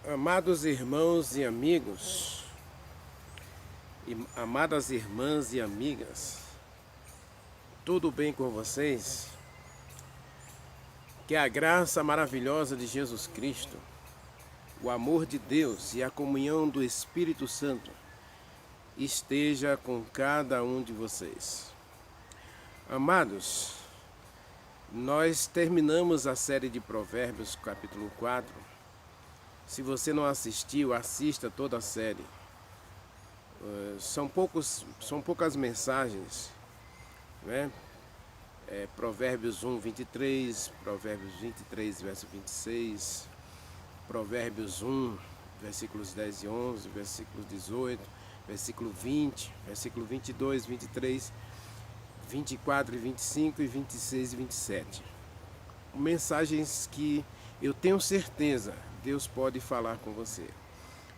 Amados irmãos e amigos, amadas irmãs e amigas, tudo bem com vocês? Que a graça maravilhosa de Jesus Cristo, o amor de Deus e a comunhão do Espírito Santo esteja com cada um de vocês. Amados, nós terminamos a série de Provérbios, capítulo 4. Se você não assistiu, assista toda a série. São poucas mensagens, né? Provérbios 1, 23, Provérbios 23, verso 26, Provérbios 1, versículos 10 e 11, versículos 18, versículo 20, versículo 22, 23, 24 e 25 e 26 e 27. Mensagens que eu tenho certeza Deus pode falar com você.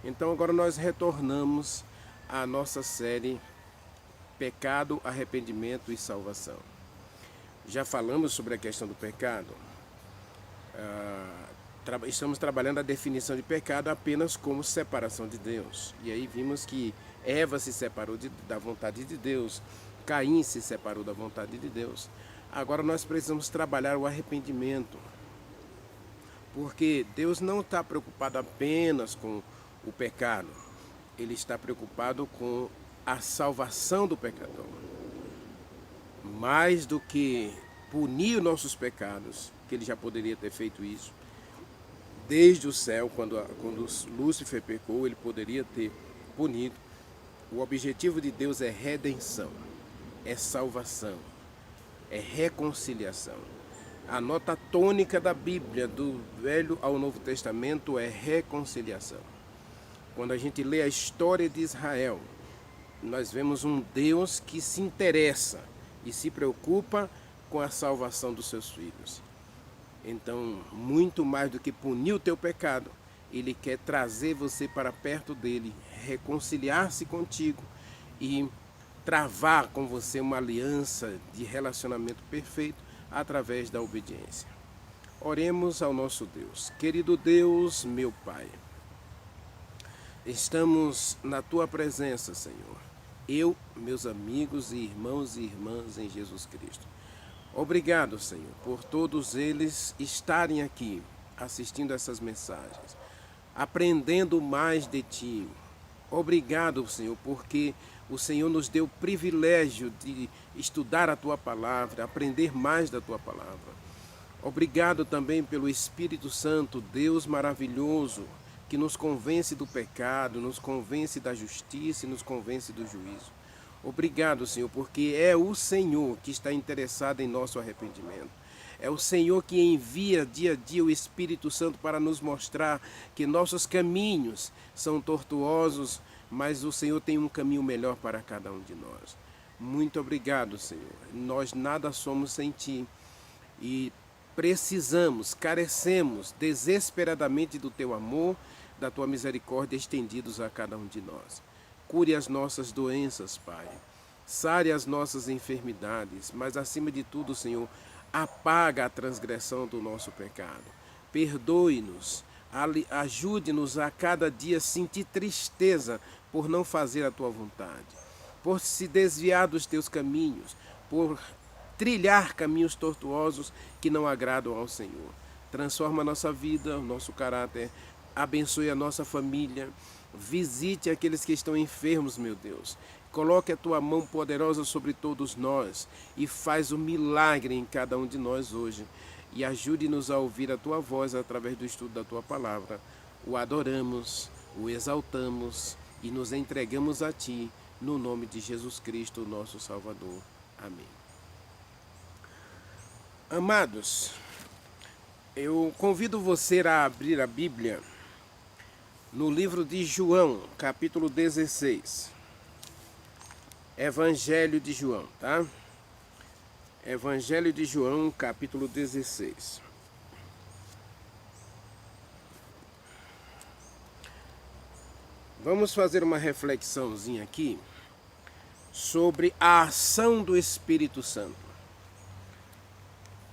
Então agora nós retornamos à nossa série Pecado, Arrependimento e Salvação. Já falamos sobre a questão do pecado. Estamos trabalhando a definição de pecado apenas como separação de Deus. E aí vimos que Eva se separou da vontade de Deus, Caim se separou da vontade de Deus. Agora nós precisamos trabalhar o arrependimento. Porque Deus não está preocupado apenas com o pecado. Ele está preocupado com a salvação do pecador. Mais do que punir os nossos pecados, que ele já poderia ter feito isso. Desde o céu, quando Lúcifer pecou, ele poderia ter punido. O objetivo de Deus é redenção, é salvação, é reconciliação. A nota tônica da Bíblia, do Velho ao Novo Testamento, é reconciliação. Quando a gente lê a história de Israel, nós vemos um Deus que se interessa e se preocupa com a salvação dos seus filhos. Então, muito mais do que punir o teu pecado, Ele quer trazer você para perto dele, reconciliar-se contigo e travar com você uma aliança de relacionamento perfeito através da obediência. Oremos ao nosso Deus. Querido Deus, meu Pai, estamos na Tua presença, Senhor. Eu, meus amigos e irmãs em Jesus Cristo. Obrigado, Senhor, por todos eles estarem aqui, assistindo essas mensagens, aprendendo mais de Ti. Obrigado, Senhor, porque o Senhor nos deu o privilégio de estudar a Tua Palavra, aprender mais da Tua Palavra. Obrigado também pelo Espírito Santo, Deus maravilhoso, que nos convence do pecado, nos convence da justiça e nos convence do juízo. Obrigado, Senhor, porque é o Senhor que está interessado em nosso arrependimento. É o Senhor que envia dia a dia o Espírito Santo para nos mostrar que nossos caminhos são tortuosos, mas o Senhor tem um caminho melhor para cada um de nós. Muito obrigado, Senhor. Nós nada somos sem Ti e precisamos, carecemos desesperadamente do Teu amor, da Tua misericórdia estendidos a cada um de nós. Cure as nossas doenças, Pai. Sare as nossas enfermidades, mas acima de tudo, Senhor, apaga a transgressão do nosso pecado. Perdoe-nos, ajude-nos a cada dia sentir tristeza por não fazer a Tua vontade, por se desviar dos Teus caminhos, por trilhar caminhos tortuosos que não agradam ao Senhor. Transforma a nossa vida, o nosso caráter, abençoe a nossa família, visite aqueles que estão enfermos, meu Deus. Coloque a Tua mão poderosa sobre todos nós e faz um milagre em cada um de nós hoje. E ajude-nos a ouvir a Tua voz através do estudo da Tua palavra. O adoramos, o exaltamos e nos entregamos a Ti, no nome de Jesus Cristo, nosso Salvador. Amém. Amados, eu convido você a abrir a Bíblia no livro de João, capítulo 16. Evangelho de João, tá? Evangelho de João, capítulo 16. Vamos fazer uma reflexãozinha aqui sobre a ação do Espírito Santo.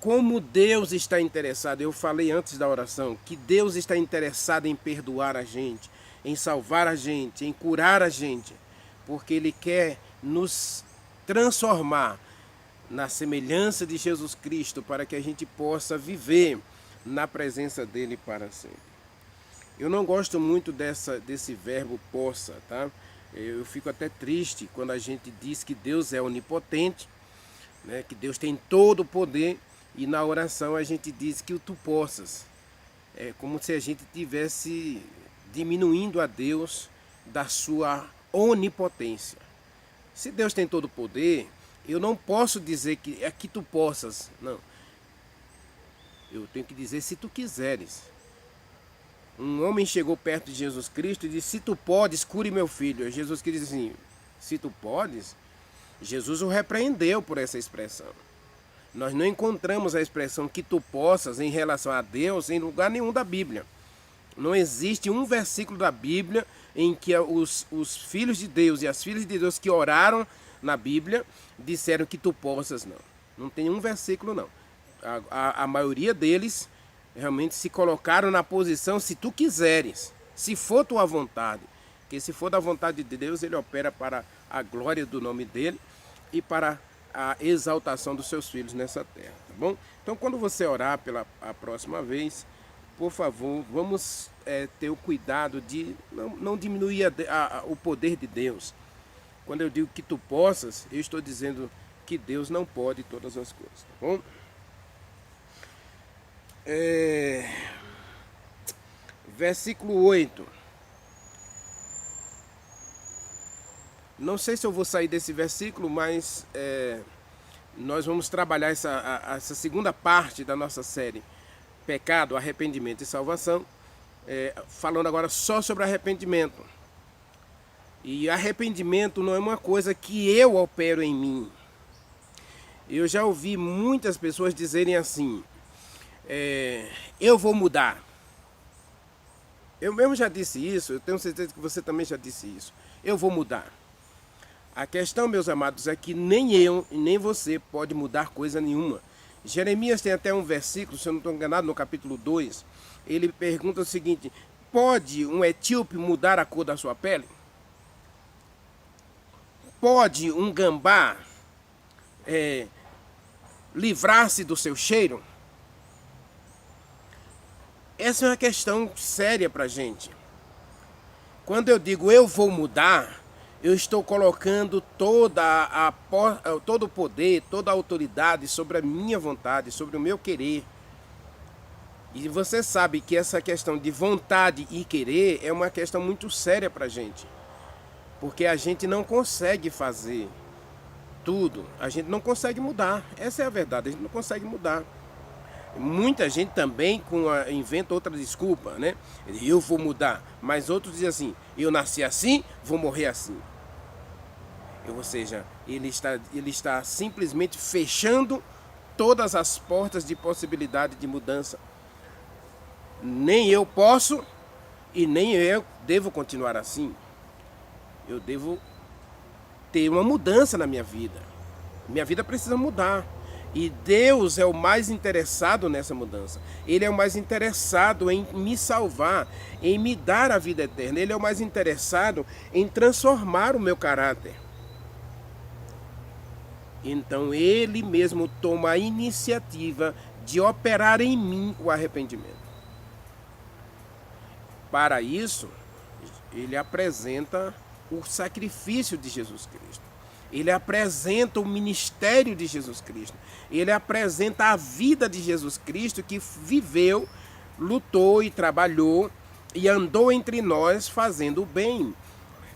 como Deus está interessado. Eu falei antes da oração que Deus está interessado em perdoar a gente, em salvar a gente, em curar a gente, porque Ele quer nos transformar na semelhança de Jesus Cristo para que a gente possa viver na presença dEle para sempre. Eu não gosto muito desse verbo possa, tá? Eu fico até triste quando a gente diz que Deus é onipotente, né? Que Deus tem todo o poder, e na oração a gente diz que o tu possas. É como se a gente estivesse diminuindo a Deus da sua onipotência. Se Deus tem todo o poder, eu não posso dizer que é que tu possas. Não. Eu tenho que dizer se tu quiseres. Um homem chegou perto de Jesus Cristo e disse: se tu podes, cure meu filho. Jesus Cristo disse assim: se tu podes. Jesus o repreendeu por essa expressão. Nós não encontramos a expressão que tu possas em relação a Deus em lugar nenhum da Bíblia. Não existe um versículo da Bíblia em que os filhos de Deus e as filhas de Deus que oraram na Bíblia disseram que tu possas, não. Não tem um versículo, não. A maioria deles realmente se colocaram na posição se tu quiseres, se for tua vontade. Porque se for da vontade de Deus, Ele opera para a glória do nome dEle e para a exaltação dos seus filhos nessa terra, tá bom? Então, quando você orar pela a próxima vez, por favor, vamos ter o cuidado de não diminuir o poder de Deus. Quando eu digo que tu possas, eu estou dizendo que Deus não pode todas as coisas, tá bom? Versículo 8. Não sei se eu vou sair desse versículo, mas nós vamos trabalhar essa segunda parte da nossa série, Pecado, Arrependimento e Salvação, falando agora só sobre arrependimento. E arrependimento não é uma coisa que eu opero em mim. Eu já ouvi muitas pessoas dizerem assim: eu vou mudar. Eu mesmo já disse isso, eu tenho certeza que você também já disse isso. Eu vou mudar. A questão, meus amados, é que nem eu e nem você pode mudar coisa nenhuma. Jeremias tem até um versículo, se eu não estou enganado, no capítulo 2, ele pergunta o seguinte: pode um etíope mudar a cor da sua pele? Pode um gambá livrar-se do seu cheiro? Essa é uma questão séria para a gente. Quando eu digo eu vou mudar, eu estou colocando todo o poder, toda a autoridade sobre a minha vontade, sobre o meu querer. E você sabe que essa questão de vontade e querer é uma questão muito séria para a gente. Porque a gente não consegue fazer tudo, a gente não consegue mudar. Essa é a verdade, a gente não consegue mudar. Muita gente também inventa outra desculpa, né? Eu vou mudar, mas outros dizem assim: eu nasci assim, vou morrer assim. Ou seja, ele está simplesmente fechando todas as portas de possibilidade de mudança. Nem eu posso e nem eu devo continuar assim. Eu devo ter uma mudança na minha vida. Minha vida precisa mudar. E Deus é o mais interessado nessa mudança. Ele é o mais interessado em me salvar, em me dar a vida eterna. Ele é o mais interessado em transformar o meu caráter. Então Ele mesmo toma a iniciativa de operar em mim o arrependimento. Para isso, Ele apresenta o sacrifício de Jesus Cristo. Ele apresenta o ministério de Jesus Cristo. Ele apresenta a vida de Jesus Cristo, que viveu, lutou e trabalhou e andou entre nós fazendo o bem.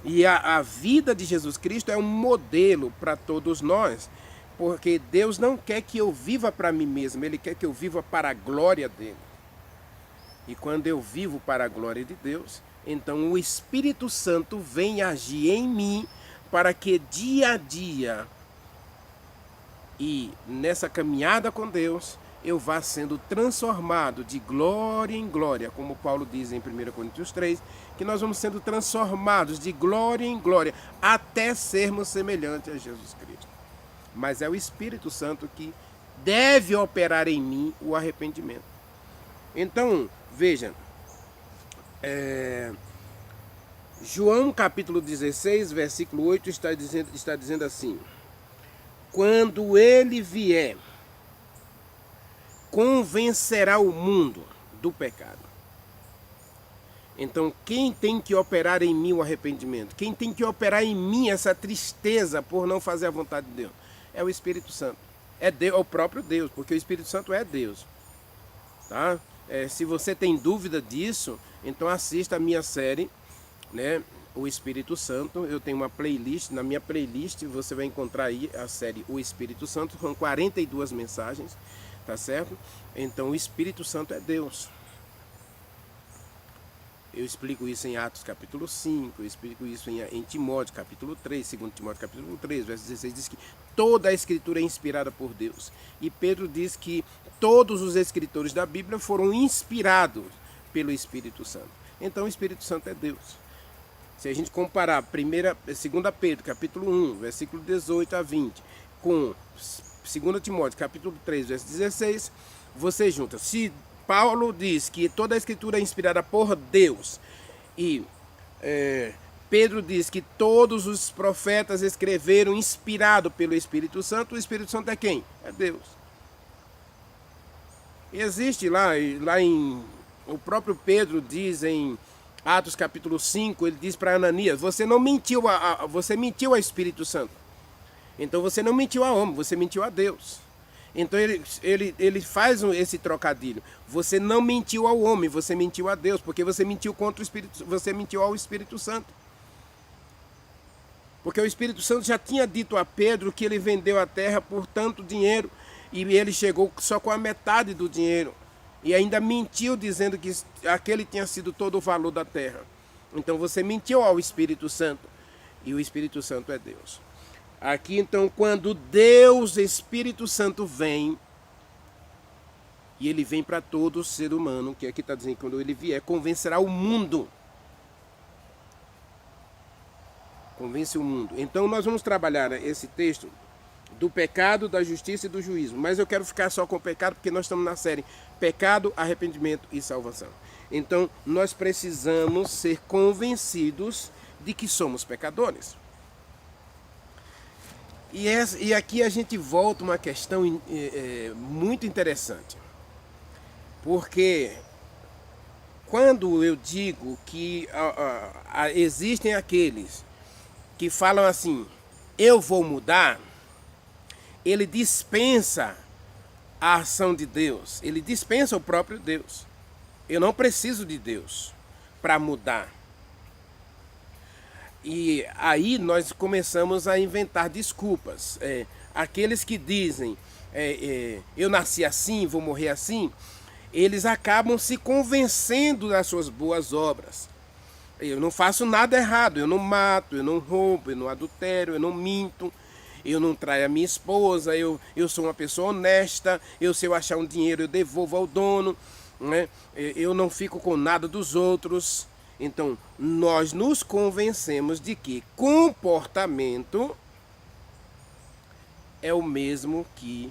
E a vida de Jesus Cristo é um modelo para todos nós, porque Deus não quer que eu viva para mim mesmo, Ele quer que eu viva para a glória dEle. E quando eu vivo para a glória de Deus, então o Espírito Santo vem agir em mim para que dia a dia e nessa caminhada com Deus eu vá sendo transformado de glória em glória, como Paulo diz em 1 Coríntios 3, que nós vamos sendo transformados de glória em glória até sermos semelhantes a Jesus Cristo. Mas é o Espírito Santo que deve operar em mim o arrependimento. Então, veja, João capítulo 16, versículo 8 está dizendo assim: quando ele vier, convencerá o mundo do pecado. Então, quem tem que operar em mim o arrependimento? Quem tem que operar em mim essa tristeza por não fazer a vontade de Deus? É o Espírito Santo. É o próprio Deus, porque o Espírito Santo é Deus. Tá? Se você tem dúvida disso, então assista a minha série, né? O Espírito Santo. Eu tenho uma playlist, na minha playlist você vai encontrar aí a série O Espírito Santo, com 42 mensagens, tá certo? Então o Espírito Santo é Deus. Eu explico isso em Atos capítulo 5, eu explico isso em Timóteo capítulo 3, 2 Timóteo capítulo 3, verso 16, diz que toda a escritura é inspirada por Deus. E Pedro diz que todos os escritores da Bíblia foram inspirados pelo Espírito Santo. Então o Espírito Santo é Deus. Se a gente comparar 2 Pedro capítulo 1, versículo 18 a 20, com 2 Timóteo capítulo 3, verso 16, você junta. Se Paulo diz que toda a escritura é inspirada por Deus e Pedro diz que todos os profetas escreveram inspirado pelo Espírito Santo, o Espírito Santo é quem? É Deus. Existe o próprio Pedro diz em Atos capítulo 5, ele diz para Ananias: você não mentiu, você mentiu ao Espírito Santo. Então você não mentiu a homem, você mentiu a Deus. Então ele faz esse trocadilho. Você não mentiu ao homem, você mentiu a Deus, porque você mentiu contra o Espírito, você mentiu ao Espírito Santo. Porque o Espírito Santo já tinha dito a Pedro que ele vendeu a terra por tanto dinheiro e ele chegou só com a metade do dinheiro. E ainda mentiu dizendo que aquele tinha sido todo o valor da terra. Então você mentiu ao Espírito Santo. E o Espírito Santo é Deus. Aqui então, quando Deus, Espírito Santo, vem, e ele vem para todo ser humano, que aqui está dizendo que quando ele vier, convencerá o mundo. Convence o mundo. Então nós vamos trabalhar esse texto do pecado, da justiça e do juízo. Mas eu quero ficar só com o pecado, porque nós estamos na série Pecado, Arrependimento e Salvação. Então nós precisamos ser convencidos de que somos pecadores. E aqui a gente volta a uma questão muito interessante. Porque quando eu digo que existem aqueles que falam assim, eu vou mudar, ele dispensa a ação de Deus, ele dispensa o próprio Deus. Eu não preciso de Deus para mudar. E aí nós começamos a inventar desculpas. Aqueles que dizem, eu nasci assim, vou morrer assim, eles acabam se convencendo das suas boas obras. Eu não faço nada errado, eu não mato, eu não roubo, eu não adultero, eu não minto, eu não traio a minha esposa, eu sou uma pessoa honesta, se eu achar um dinheiro eu devolvo ao dono, né? Eu não fico com nada dos outros. Então, nós nos convencemos de que comportamento é o mesmo que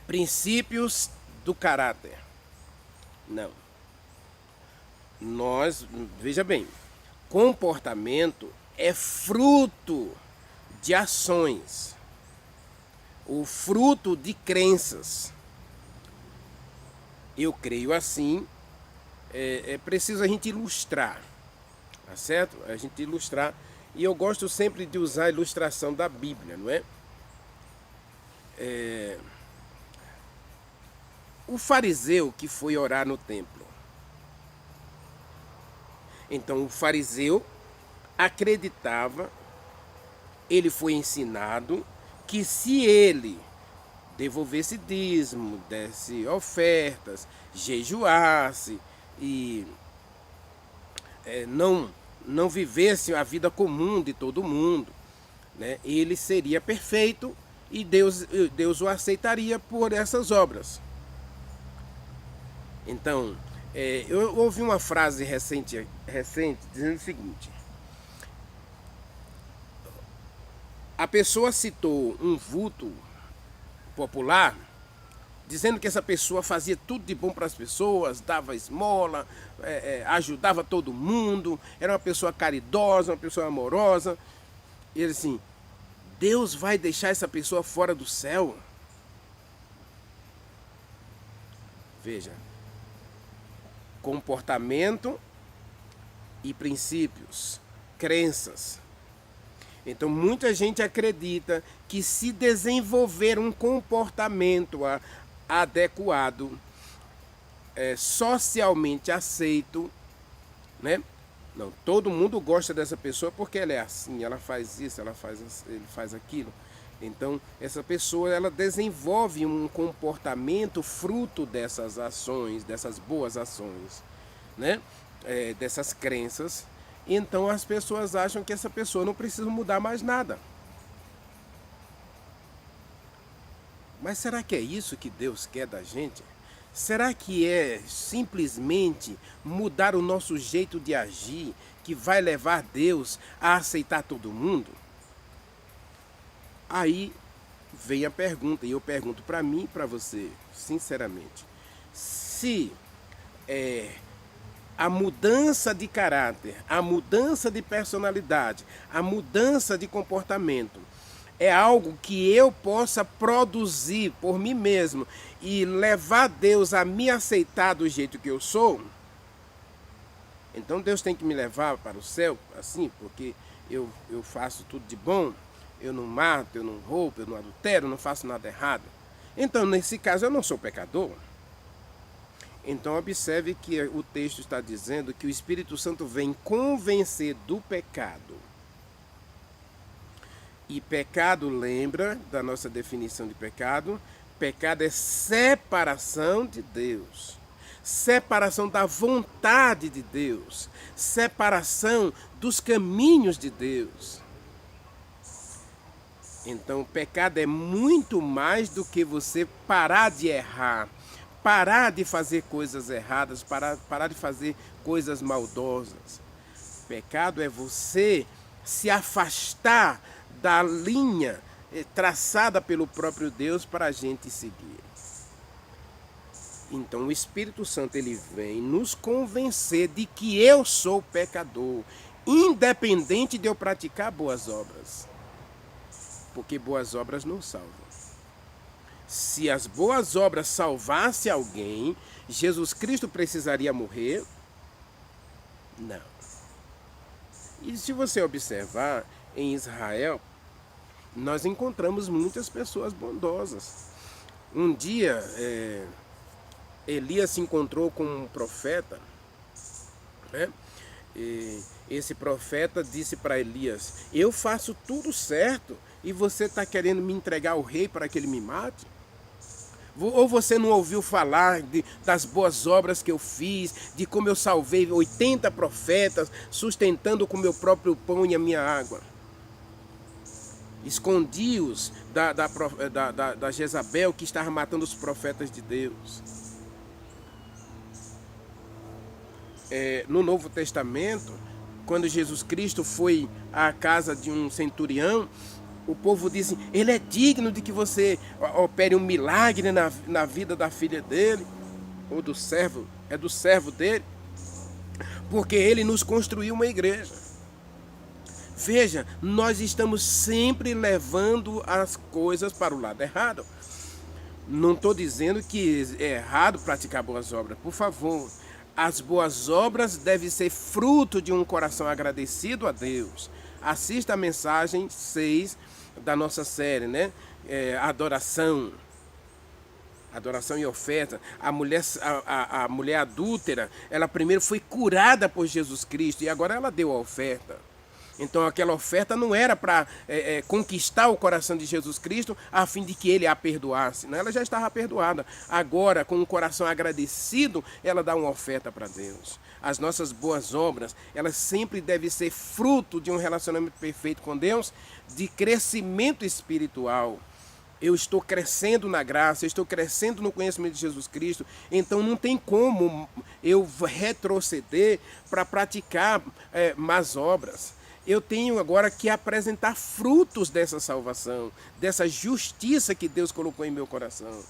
princípios do caráter. Não. Veja bem, comportamento é fruto de ações, o fruto de crenças. Eu creio assim. É preciso a gente ilustrar, tá certo? A gente ilustrar, e eu gosto sempre de usar a ilustração da Bíblia, não é? O fariseu que foi orar no templo. Então o fariseu acreditava, ele foi ensinado que se ele devolvesse dízimo, desse ofertas, jejuasse e não vivesse a vida comum de todo mundo, né, ele seria perfeito e Deus o aceitaria por essas obras. Então, eu ouvi uma frase recente dizendo o seguinte: a pessoa citou um vulto popular, dizendo que essa pessoa fazia tudo de bom para as pessoas, dava esmola, ajudava todo mundo, era uma pessoa caridosa, uma pessoa amorosa. E ele assim, Deus vai deixar essa pessoa fora do céu? Veja, comportamento e princípios, crenças. Então muita gente acredita que se desenvolver um comportamento adequado, socialmente aceito, né? Não, todo mundo gosta dessa pessoa porque ela é assim, ela faz isso, ele faz aquilo. Então, essa pessoa, ela desenvolve um comportamento fruto dessas ações, dessas boas ações, né? Dessas crenças. Então, as pessoas acham que essa pessoa não precisa mudar mais nada. Mas será que é isso que Deus quer da gente? Será que é simplesmente mudar o nosso jeito de agir que vai levar Deus a aceitar todo mundo? Aí vem a pergunta, e eu pergunto para mim e para você, sinceramente. Se a mudança de caráter, a mudança de personalidade, a mudança de comportamento é algo que eu possa produzir por mim mesmo e levar Deus a me aceitar do jeito que eu sou, então Deus tem que me levar para o céu assim, porque eu faço tudo de bom, eu não mato, eu não roubo, eu não adultero, eu não faço nada errado. Então, nesse caso, eu não sou pecador. Então, observe que o texto está dizendo que o Espírito Santo vem convencer do pecado. E pecado, lembra da nossa definição de pecado? Pecado é separação de Deus. Separação da vontade de Deus. Separação dos caminhos de Deus. Então, o pecado é muito mais do que você parar de errar, parar de fazer coisas erradas, parar de fazer coisas maldosas. Pecado é você se afastar da linha traçada pelo próprio Deus para a gente seguir. Então, o Espírito Santo, ele vem nos convencer de que eu sou pecador, independente de eu praticar boas obras. Porque boas obras não salvam. Se as boas obras salvassem alguém, Jesus Cristo precisaria morrer? Não. E se você observar, em Israel, nós encontramos muitas pessoas bondosas. Um dia, Elias se encontrou com um profeta, né? E esse profeta disse para Elias, eu faço tudo certo e você está querendo me entregar ao rei para que ele me mate? Ou você não ouviu falar das boas obras que eu fiz, de como eu salvei 80 profetas, sustentando com meu próprio pão e a minha água? Escondi-os da Jezabel que estava matando os profetas de Deus. No Novo Testamento, quando Jesus Cristo foi à casa de um centurião, o povo disse, ele é digno de que você opere um milagre na vida da filha dele, ou do servo dele, porque ele nos construiu uma igreja. Veja, nós estamos sempre levando as coisas para o lado errado. Não estou dizendo que é errado praticar boas obras, por favor. As boas obras devem ser fruto de um coração agradecido a Deus. Assista a mensagem 6 da nossa série, né? Adoração e oferta. A mulher adúltera, ela primeiro foi curada por Jesus Cristo e agora ela deu a oferta. Então aquela oferta não era para conquistar o coração de Jesus Cristo a fim de que ele a perdoasse. Não, ela já estava perdoada. Agora, com o coração agradecido, ela dá uma oferta para Deus. As nossas boas obras, elas sempre devem ser fruto de um relacionamento perfeito com Deus, de crescimento espiritual. Eu estou crescendo na graça, eu estou crescendo no conhecimento de Jesus Cristo, então não tem como eu retroceder para praticar más obras. Eu tenho agora que apresentar frutos dessa salvação, dessa justiça que Deus colocou em meu coração.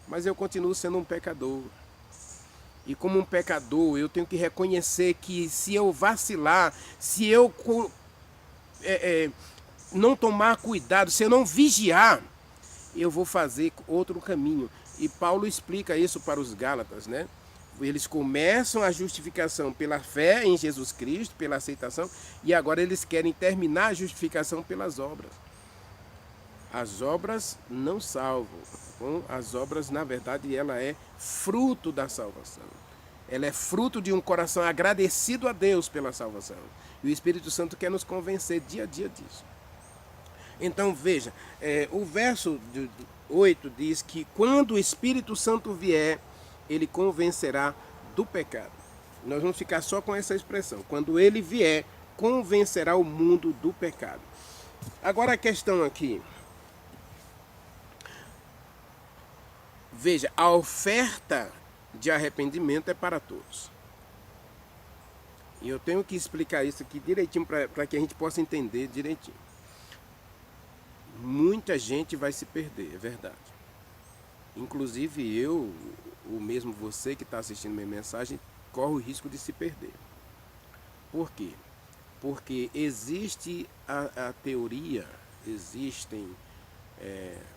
Mas eu continuo sendo um pecador. E como um pecador, eu tenho que reconhecer que se eu vacilar, se eu não tomar cuidado, se eu não vigiar, eu vou fazer outro caminho. E Paulo explica isso para os Gálatas, né? Eles começam a justificação pela fé em Jesus Cristo, pela aceitação, e agora eles querem terminar a justificação pelas obras. As obras não salvam. As obras, na verdade, ela é fruto da salvação. Ela é fruto de um coração agradecido a Deus pela salvação. E o Espírito Santo quer nos convencer dia a dia disso. Então, veja, o verso 8 diz que quando o Espírito Santo vier, ele convencerá do pecado. Nós vamos ficar só com essa expressão. Quando ele vier, convencerá o mundo do pecado. Agora a questão aqui. Veja, a oferta de arrependimento é para todos. E eu tenho que explicar isso aqui direitinho para que a gente possa entender direitinho. Muita gente vai se perder, é verdade. Inclusive eu, ou mesmo você que está assistindo minha mensagem, corre o risco de se perder. Por quê? Porque existe a teoria, existem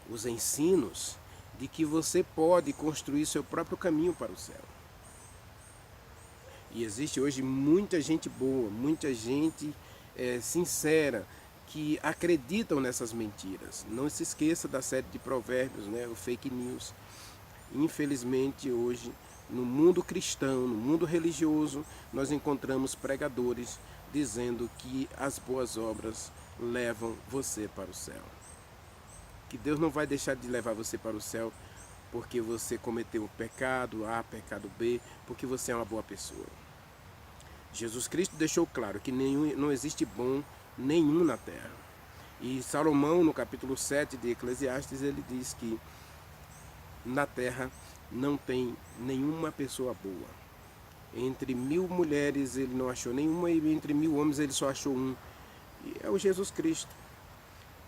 os ensinos de que você pode construir seu próprio caminho para o céu. E existe hoje muita gente boa, muita gente sincera, que acreditam nessas mentiras. Não se esqueça da série de provérbios, né? O fake news. Infelizmente hoje, no mundo cristão, no mundo religioso, nós encontramos pregadores dizendo que as boas obras levam você para o céu. Que Deus não vai deixar de levar você para o céu porque você cometeu pecado A, pecado B, porque você é uma boa pessoa. Jesus Cristo deixou claro que não existe bom nenhum na terra. E Salomão, no capítulo 7 de Eclesiastes, ele diz que na terra não tem nenhuma pessoa boa. Entre 1000 mulheres ele não achou nenhuma, e entre 1000 homens ele só achou um. E é o Jesus Cristo.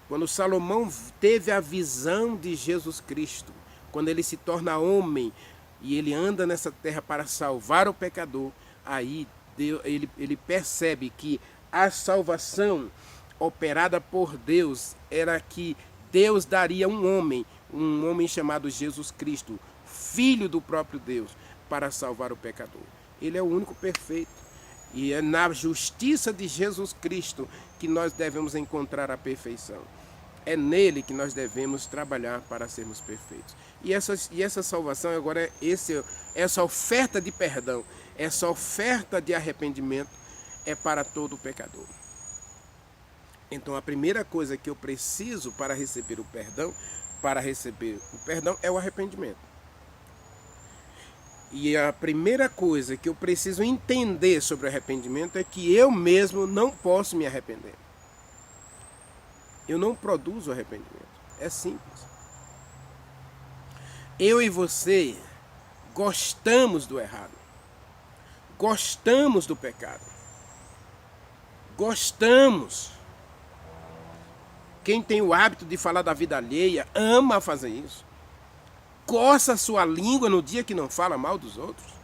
Quando Salomão teve a visão de Jesus Cristo, quando ele se torna homem e ele anda nessa terra para salvar o pecador, aí ele percebe que a salvação operada por Deus era que Deus daria um homem chamado Jesus Cristo, filho do próprio Deus, para salvar o pecador. Ele é o único perfeito. E é na justiça de Jesus Cristo que nós devemos encontrar a perfeição. É nele que nós devemos trabalhar para sermos perfeitos. E essa salvação agora essa oferta de perdão, essa oferta de arrependimento é para todo pecador. Então a primeira coisa que eu preciso para receber o perdão é o arrependimento. E a primeira coisa que eu preciso entender sobre o arrependimento é que eu mesmo não posso me arrepender. Eu não produzo arrependimento. É simples. Eu e você gostamos do errado. Gostamos do pecado. Gostamos. Quem tem o hábito de falar da vida alheia ama fazer isso. Coça a sua língua no dia que não fala mal dos outros.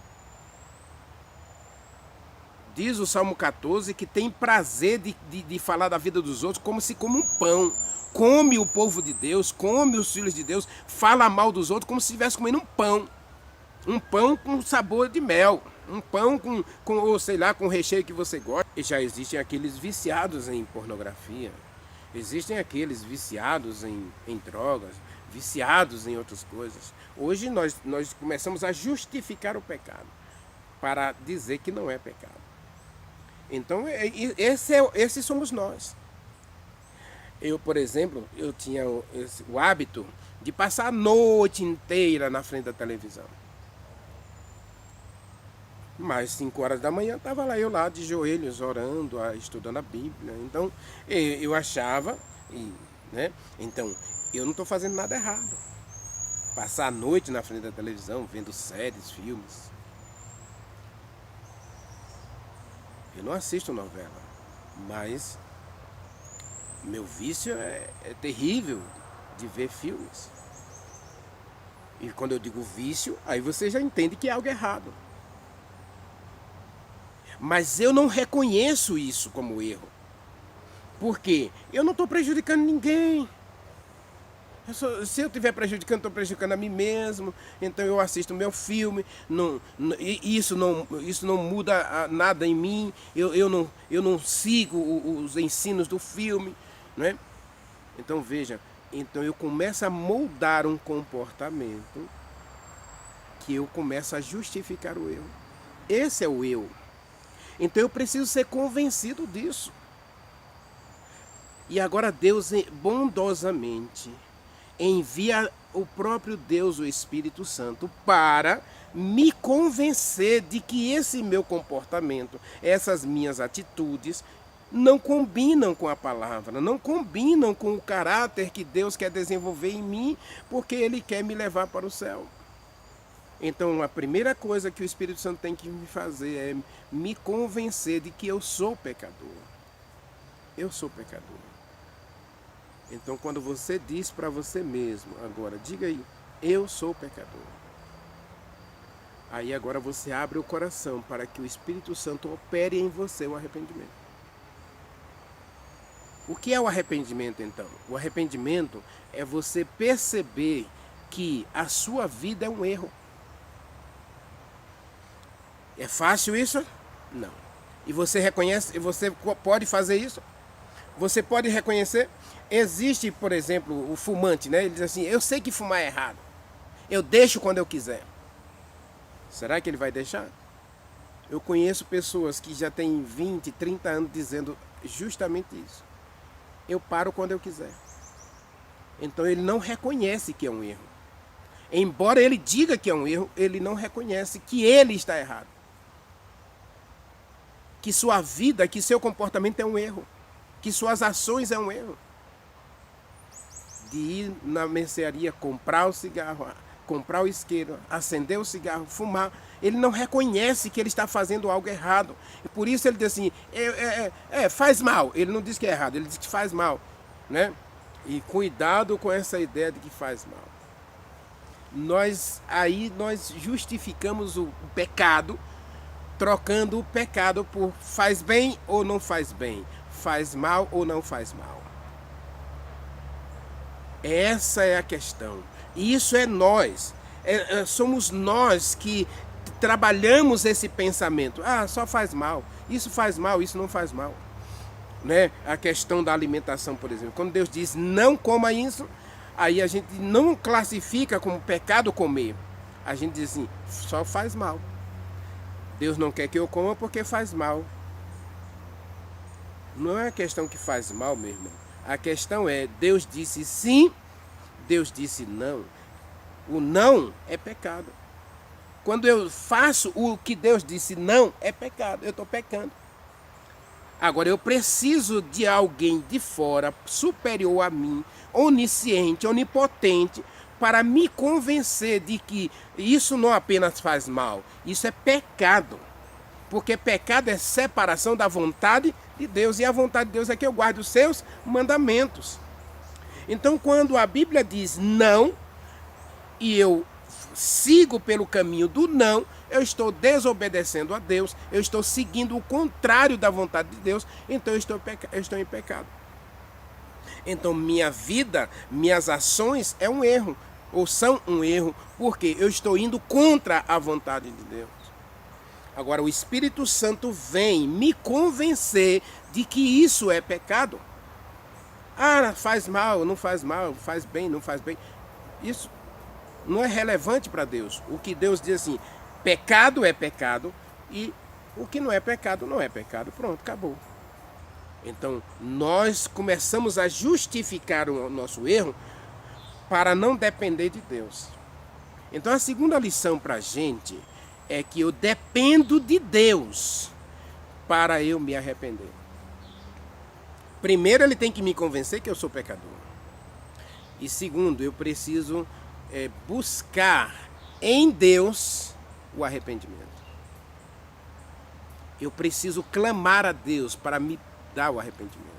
Diz o Salmo 14 que tem prazer de falar da vida dos outros como se come um pão. Come o povo de Deus, come os filhos de Deus, fala mal dos outros como se estivesse comendo um pão. Um pão com sabor de mel. Um pão ou sei lá, com o recheio que você gosta. E já existem aqueles viciados em pornografia. Existem aqueles viciados em drogas, viciados em outras coisas. Hoje nós começamos a justificar o pecado para dizer que não é pecado. Então, esses somos nós. Eu, por exemplo, eu tinha o hábito de passar a noite inteira na frente da televisão. Mas 5 horas da manhã estava eu lá de joelhos, orando, estudando a Bíblia. Então, eu achava, né? Então, eu não estou fazendo nada errado. Passar a noite na frente da televisão, vendo séries, filmes. Eu não assisto novela. Mas meu vício é terrível de ver filmes. E quando eu digo vício, aí você já entende que é algo errado. Mas eu não reconheço isso como erro. Por quê? Eu não estou prejudicando ninguém. Se eu estiver prejudicando, estou prejudicando a mim mesmo. Então eu assisto o meu filme. Isso não muda nada em mim. Eu não sigo os ensinos do filme. Né? Então veja, então eu começo a moldar um comportamento que eu começo a justificar o erro. Esse é o eu. Então eu preciso ser convencido disso. E agora Deus bondosamente envia o próprio Deus, o Espírito Santo, para me convencer de que esse meu comportamento, essas minhas atitudes, não combinam com a palavra, não combinam com o caráter que Deus quer desenvolver em mim, porque Ele quer me levar para o céu. Então, a primeira coisa que o Espírito Santo tem que me fazer é me convencer de que eu sou pecador. Eu sou pecador. Então, quando você diz para você mesmo, agora, diga aí, eu sou pecador. Aí agora você abre o coração para que o Espírito Santo opere em você o arrependimento. O que é o arrependimento, então? O arrependimento é você perceber que a sua vida é um erro. É fácil isso? Não. E você reconhece, e você pode fazer isso? Você pode reconhecer? Existe, por exemplo, o fumante, né? Ele diz assim, eu sei que fumar é errado. Eu deixo quando eu quiser. Será que ele vai deixar? Eu conheço pessoas que já têm 20, 30 anos dizendo justamente isso. Eu paro quando eu quiser. Então ele não reconhece que é um erro. Embora ele diga que é um erro, ele não reconhece que ele está errado. Que sua vida, que seu comportamento é um erro. Que suas ações é um erro. De ir na mercearia, comprar o cigarro, comprar o isqueiro, acender o cigarro, fumar. Ele não reconhece que ele está fazendo algo errado. E por isso ele diz assim, faz mal. Ele não diz que é errado, ele diz que faz mal. Né? E cuidado com essa ideia de que faz mal. Nós justificamos o pecado, trocando o pecado por faz bem ou não faz bem, faz mal ou não faz mal. Essa é a questão. E isso é nós. Somos nós que trabalhamos esse pensamento. Ah, só faz mal. Isso não faz mal. Né? A questão da alimentação, por exemplo. Quando Deus diz não coma isso, aí a gente não classifica como pecado comer. A gente diz assim, só faz mal. Deus não quer que eu coma porque faz mal. Não é a questão que faz mal, meu irmão. A questão é, Deus disse sim, Deus disse não. O não é pecado. Quando eu faço o que Deus disse não, é pecado. Eu estou pecando. Agora, eu preciso de alguém de fora, superior a mim, onisciente, onipotente, para me convencer de que isso não apenas faz mal, isso é pecado. Porque pecado é separação da vontade de Deus, e a vontade de Deus é que eu guarde os seus mandamentos. Então, quando a Bíblia diz não, e eu sigo pelo caminho do não, eu estou desobedecendo a Deus, eu estou seguindo o contrário da vontade de Deus, então eu estou em pecado. Então minha vida, minhas ações é um erro, ou são um erro, porque eu estou indo contra a vontade de Deus. Agora o Espírito Santo vem me convencer de que isso é pecado. Ah, faz mal, não faz mal, faz bem, não faz bem. Isso não é relevante para Deus. O que Deus diz assim, pecado é pecado e o que não é pecado não é pecado. Pronto, acabou. Então, nós começamos a justificar o nosso erro para não depender de Deus. Então, a segunda lição para a gente é que eu dependo de Deus para eu me arrepender. Primeiro, ele tem que me convencer que eu sou pecador. E segundo, eu preciso buscar em Deus o arrependimento. Eu preciso clamar a Deus para me dá o arrependimento.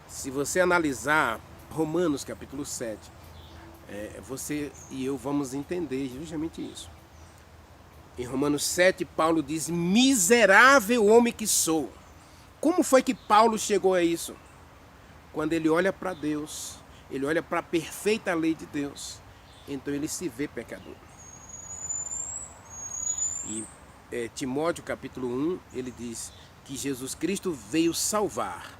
Se você analisar Romanos capítulo 7, você e eu vamos entender justamente isso. Em Romanos 7, Paulo diz: miserável homem que sou. Como foi que Paulo chegou a isso? Quando ele olha para Deus, ele olha para a perfeita lei de Deus, então ele se vê pecador. E Timóteo capítulo 1, ele diz que Jesus Cristo veio salvar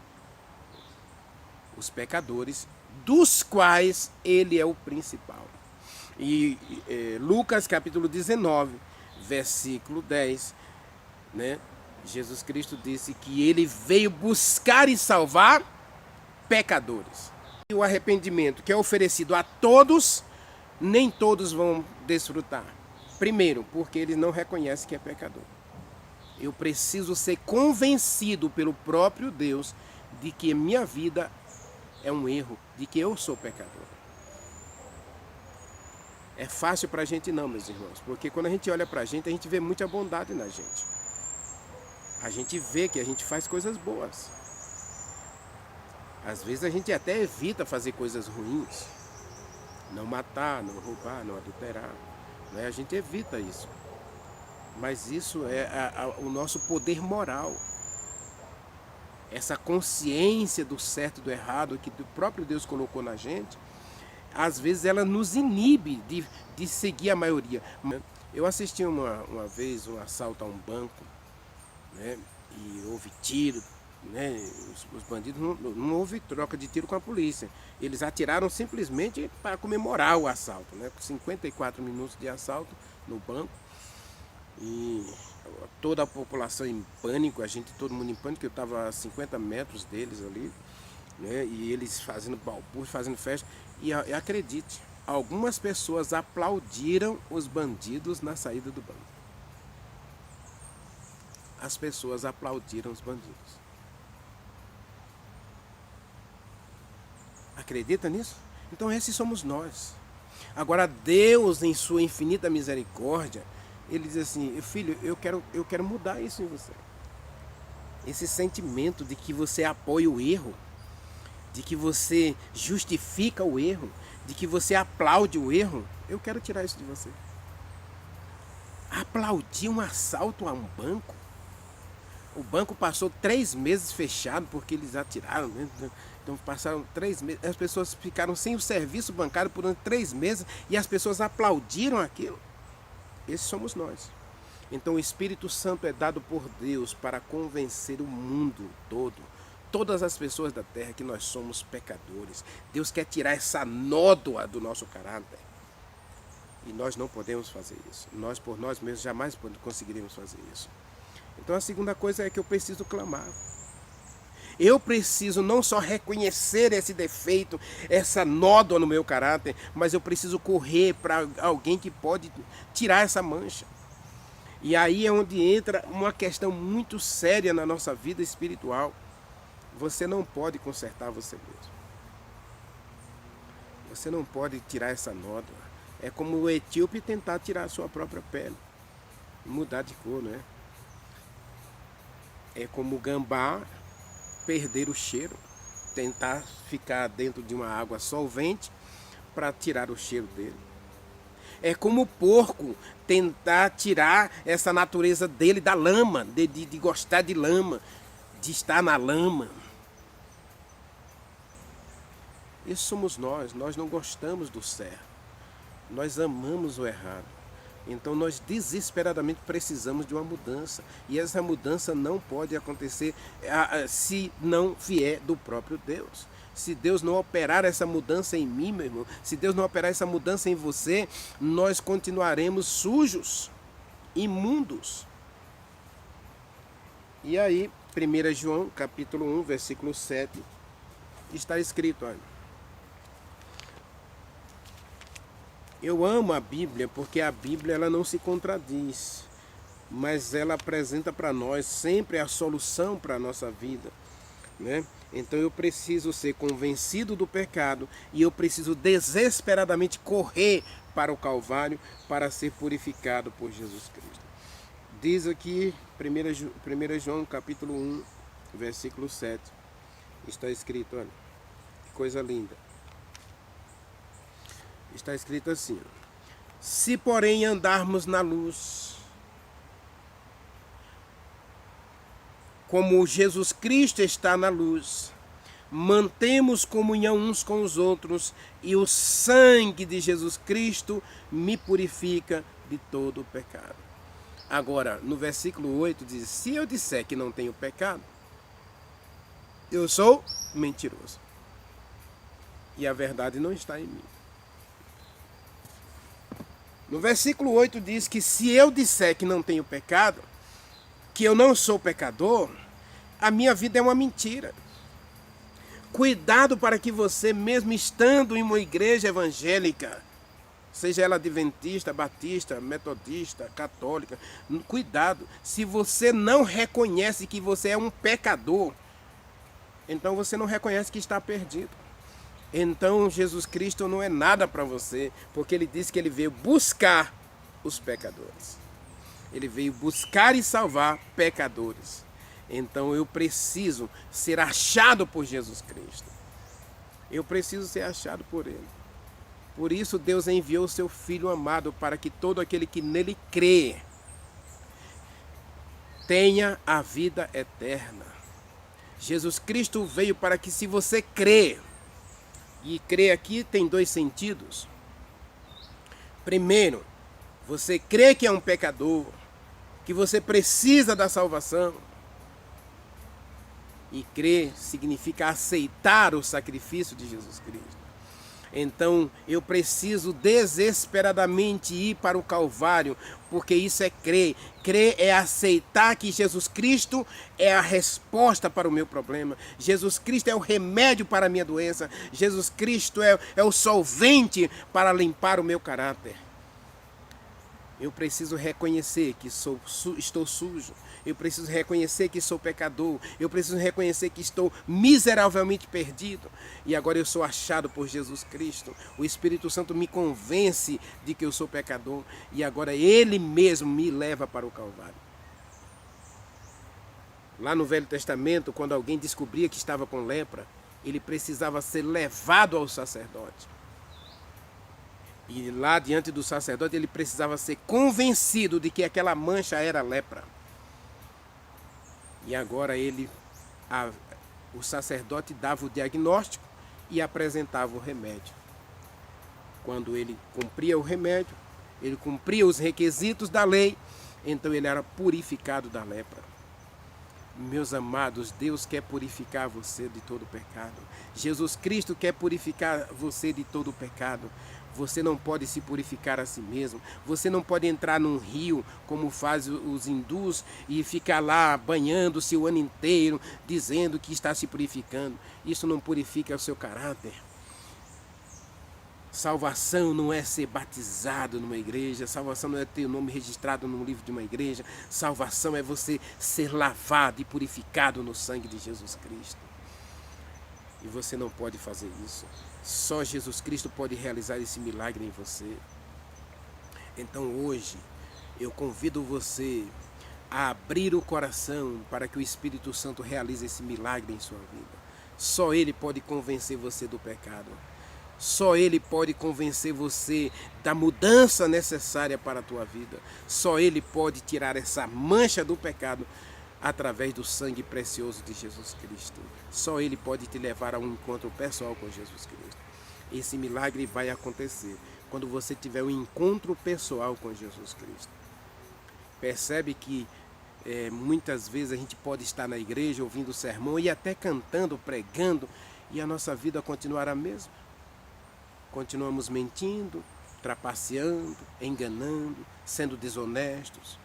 os pecadores, dos quais ele é o principal. E Lucas capítulo 19, versículo 10, né? Jesus Cristo disse que ele veio buscar e salvar pecadores. E o arrependimento que é oferecido a todos, nem todos vão desfrutar. Primeiro, porque eles não reconhecem que é pecador. Eu preciso ser convencido pelo próprio Deus de que minha vida é um erro, de que eu sou pecador. É fácil para a gente não, meus irmãos, porque quando a gente olha para a gente vê muita bondade na gente. A gente vê que a gente faz coisas boas. Às vezes a gente até evita fazer coisas ruins. Não matar, não roubar, não adulterar. Né? A gente evita isso. Mas isso é o nosso poder moral. Essa consciência do certo e do errado que o próprio Deus colocou na gente, às vezes ela nos inibe de seguir a maioria. Eu assisti uma vez um assalto a um banco, né? E houve tiro, né? Os bandidos não houve troca de tiro com a polícia. Eles atiraram simplesmente para comemorar o assalto, né? 54 minutos de assalto no banco. E toda a população em pânico, todo mundo em pânico, eu estava a 50 metros deles ali, né? E eles fazendo balbúrdia, fazendo festa. E acredite, algumas pessoas aplaudiram os bandidos na saída do banco. As pessoas aplaudiram os bandidos. Acredita nisso? Então esses somos nós. Agora Deus, em sua infinita misericórdia, ele diz assim: filho, eu quero mudar isso em você. Esse sentimento de que você apoia o erro, de que você justifica o erro, de que você aplaude o erro, eu quero tirar isso de você. Aplaudir um assalto a um banco? O banco passou 3 meses fechado porque eles atiraram, né? Então passaram 3 meses, as pessoas ficaram sem o serviço bancário por 3 meses e as pessoas aplaudiram aquilo. Esses somos nós. Então o Espírito Santo é dado por Deus para convencer o mundo todo, todas as pessoas da terra, que nós somos pecadores. Deus quer tirar essa nódoa do nosso caráter. E nós não podemos fazer isso. Nós por nós mesmos jamais conseguiremos fazer isso. Então a segunda coisa é que eu preciso clamar. Eu preciso não só reconhecer esse defeito, essa nódoa no meu caráter, mas eu preciso correr para alguém que pode tirar essa mancha. E aí é onde entra uma questão muito séria na nossa vida espiritual. Você não pode consertar você mesmo. Você não pode tirar essa nódoa. É como o etíope tentar tirar a sua própria pele, mudar de cor, não é? É como o gambá perder o cheiro, tentar ficar dentro de uma água solvente para tirar o cheiro dele. É como o porco tentar tirar essa natureza dele da lama, de gostar de lama, de estar na lama. Isso somos nós não gostamos do certo, nós amamos o errado. Então nós desesperadamente precisamos de uma mudança. E essa mudança não pode acontecer se não vier do próprio Deus. Se Deus não operar essa mudança em mim, meu irmão, se Deus não operar essa mudança em você, nós continuaremos sujos, imundos. E aí, 1 João, capítulo 1, versículo 7, está escrito, olha: eu amo a Bíblia porque a Bíblia ela não se contradiz, mas ela apresenta para nós sempre a solução para a nossa vida, né? Então eu preciso ser convencido do pecado e eu preciso desesperadamente correr para o Calvário para ser purificado por Jesus Cristo. Diz aqui, 1 João capítulo 1, versículo 7. Está escrito, olha, que coisa linda. Está escrito assim: se porém andarmos na luz, como Jesus Cristo está na luz, mantemos comunhão uns com os outros, e o sangue de Jesus Cristo me purifica de todo o pecado. Agora, no versículo 8 diz: se eu disser que não tenho pecado, eu sou mentiroso, e a verdade não está em mim. No versículo 8 diz que se eu disser que não tenho pecado, que eu não sou pecador, a minha vida é uma mentira. Cuidado para que você, mesmo estando em uma igreja evangélica, seja ela adventista, batista, metodista, católica, cuidado, se você não reconhece que você é um pecador, então você não reconhece que está perdido. Então Jesus Cristo não é nada para você, porque ele disse que ele veio buscar os pecadores. Ele veio buscar e salvar pecadores. Então eu preciso ser achado por Jesus Cristo. Eu preciso ser achado por ele. Por isso Deus enviou o seu Filho amado para que todo aquele que nele crê tenha a vida eterna. Jesus Cristo veio para que, se você crê, e crer aqui tem dois sentidos. Primeiro, você crê que é um pecador, que você precisa da salvação. E crer significa aceitar o sacrifício de Jesus Cristo. Então, eu preciso desesperadamente ir para o Calvário, porque isso é crer. Crer é aceitar que Jesus Cristo é a resposta para o meu problema. Jesus Cristo é o remédio para a minha doença. Jesus Cristo é o solvente para limpar o meu caráter. Eu preciso reconhecer que estou sujo. Eu preciso reconhecer que sou pecador. Eu preciso reconhecer que estou miseravelmente perdido. E agora eu sou achado por Jesus Cristo. O Espírito Santo me convence de que eu sou pecador. E agora Ele mesmo me leva para o Calvário. Lá no Velho Testamento, quando alguém descobria que estava com lepra, ele precisava ser levado ao sacerdote. E lá diante do sacerdote ele precisava ser convencido de que aquela mancha era lepra. E agora o sacerdote dava o diagnóstico e apresentava o remédio. Quando ele cumpria o remédio, ele cumpria os requisitos da lei, então ele era purificado da lepra. Meus amados, Deus quer purificar você de todo pecado. Jesus Cristo quer purificar você de todo pecado. Você não pode se purificar a si mesmo. Você não pode entrar num rio, como fazem os hindus, e ficar lá banhando-se o ano inteiro, dizendo que está se purificando. Isso não purifica o seu caráter. Salvação não é ser batizado numa igreja. Salvação não é ter o nome registrado num livro de uma igreja. Salvação é você ser lavado e purificado no sangue de Jesus Cristo. E você não pode fazer isso. Só Jesus Cristo pode realizar esse milagre em você. Então hoje eu convido você a abrir o coração para que o Espírito Santo realize esse milagre em sua vida. Só Ele pode convencer você do pecado. Só Ele pode convencer você da mudança necessária para a tua vida. Só Ele pode tirar essa mancha do pecado através do sangue precioso de Jesus Cristo. Só Ele pode te levar a um encontro pessoal com Jesus Cristo. Esse milagre vai acontecer quando você tiver um encontro pessoal com Jesus Cristo. Percebe que muitas vezes a gente pode estar na igreja ouvindo o sermão e até cantando, pregando, e a nossa vida continuará a mesma. Continuamos mentindo, trapaceando, enganando, sendo desonestos.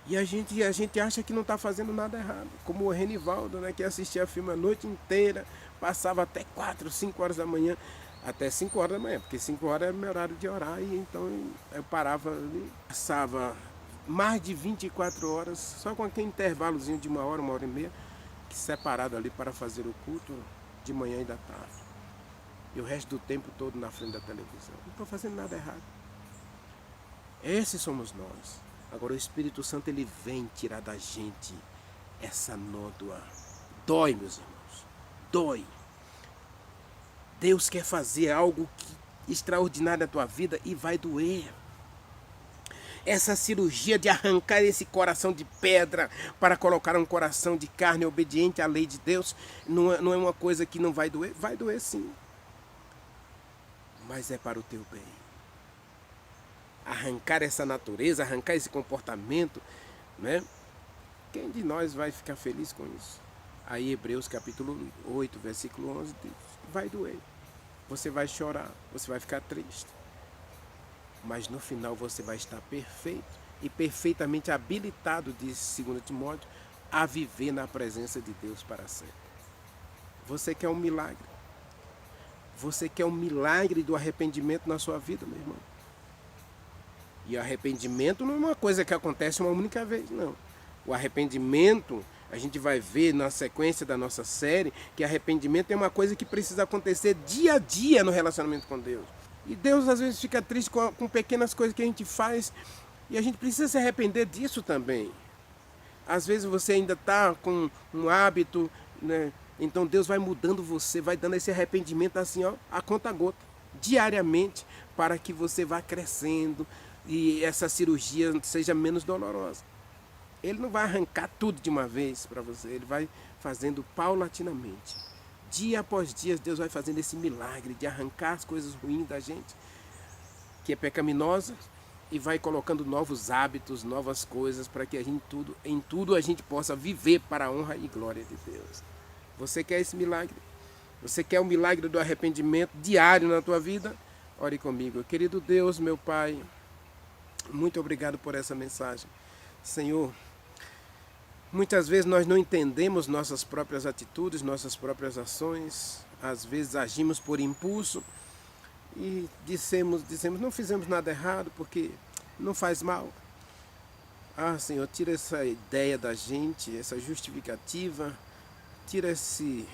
E a gente acha que não está fazendo nada errado. Como o Renivaldo, né, que assistia filme a noite inteira, passava até 4, 5 horas da manhã, até 5 horas da manhã, porque 5 horas era meu horário de orar, e então eu parava ali, passava mais de 24 horas, só com aquele intervalozinho de 1 hora e meia, separado ali para fazer o culto de manhã e da tarde. E o resto do tempo todo na frente da televisão. Não estou fazendo nada errado. Esses somos nós. Agora o Espírito Santo, ele vem tirar da gente essa nódoa. Dói, meus irmãos. Dói. Deus quer fazer algo extraordinário na tua vida e vai doer. Essa cirurgia de arrancar esse coração de pedra para colocar um coração de carne obediente à lei de Deus, não é uma coisa que não vai doer. Vai doer sim. Mas é para o teu bem. Arrancar essa natureza, arrancar esse comportamento, né? Quem de nós vai ficar feliz com isso? Aí Hebreus capítulo 8, versículo 11 diz, vai doer. Você vai chorar, você vai ficar triste. Mas no final você vai estar perfeito e perfeitamente habilitado, diz 2 Timóteo, a viver na presença de Deus para sempre. Você quer um milagre? Você quer um milagre do arrependimento na sua vida, meu irmão? E arrependimento não é uma coisa que acontece uma única vez, não. O arrependimento, a gente vai ver na sequência da nossa série, que arrependimento é uma coisa que precisa acontecer dia a dia no relacionamento com Deus. E Deus às vezes fica triste com pequenas coisas que a gente faz e a gente precisa se arrepender disso também. Às vezes você ainda está com um hábito, né? Então Deus vai mudando você, vai dando esse arrependimento assim, ó, a conta gota, diariamente, para que você vá crescendo e essa cirurgia seja menos dolorosa. Ele não vai arrancar tudo de uma vez para você, ele vai fazendo paulatinamente. Dia após dia, Deus vai fazendo esse milagre de arrancar as coisas ruins da gente, que é pecaminosa, e vai colocando novos hábitos, novas coisas, para que em tudo a gente possa viver para a honra e glória de Deus. Você quer esse milagre? Você quer o milagre do arrependimento diário na tua vida? Ore comigo. Querido Deus, meu Pai, muito obrigado por essa mensagem. Senhor, muitas vezes nós não entendemos nossas próprias atitudes, nossas próprias ações. Às vezes agimos por impulso e dizemos, não fizemos nada errado porque não faz mal. Ah, Senhor, tira essa ideia da gente, essa justificativa, tira esse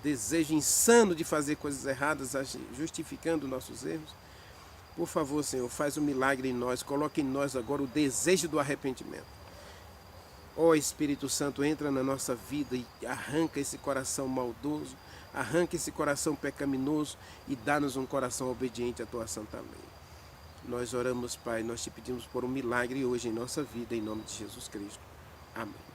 desejo insano de fazer coisas erradas, justificando nossos erros. Por favor, Senhor, faz um milagre em nós, coloque em nós agora o desejo do arrependimento. Ó Espírito Santo, entra na nossa vida e arranca esse coração maldoso, arranca esse coração pecaminoso e dá-nos um coração obediente à tua santa lei. Nós oramos, Pai, nós te pedimos por um milagre hoje em nossa vida, em nome de Jesus Cristo. Amém.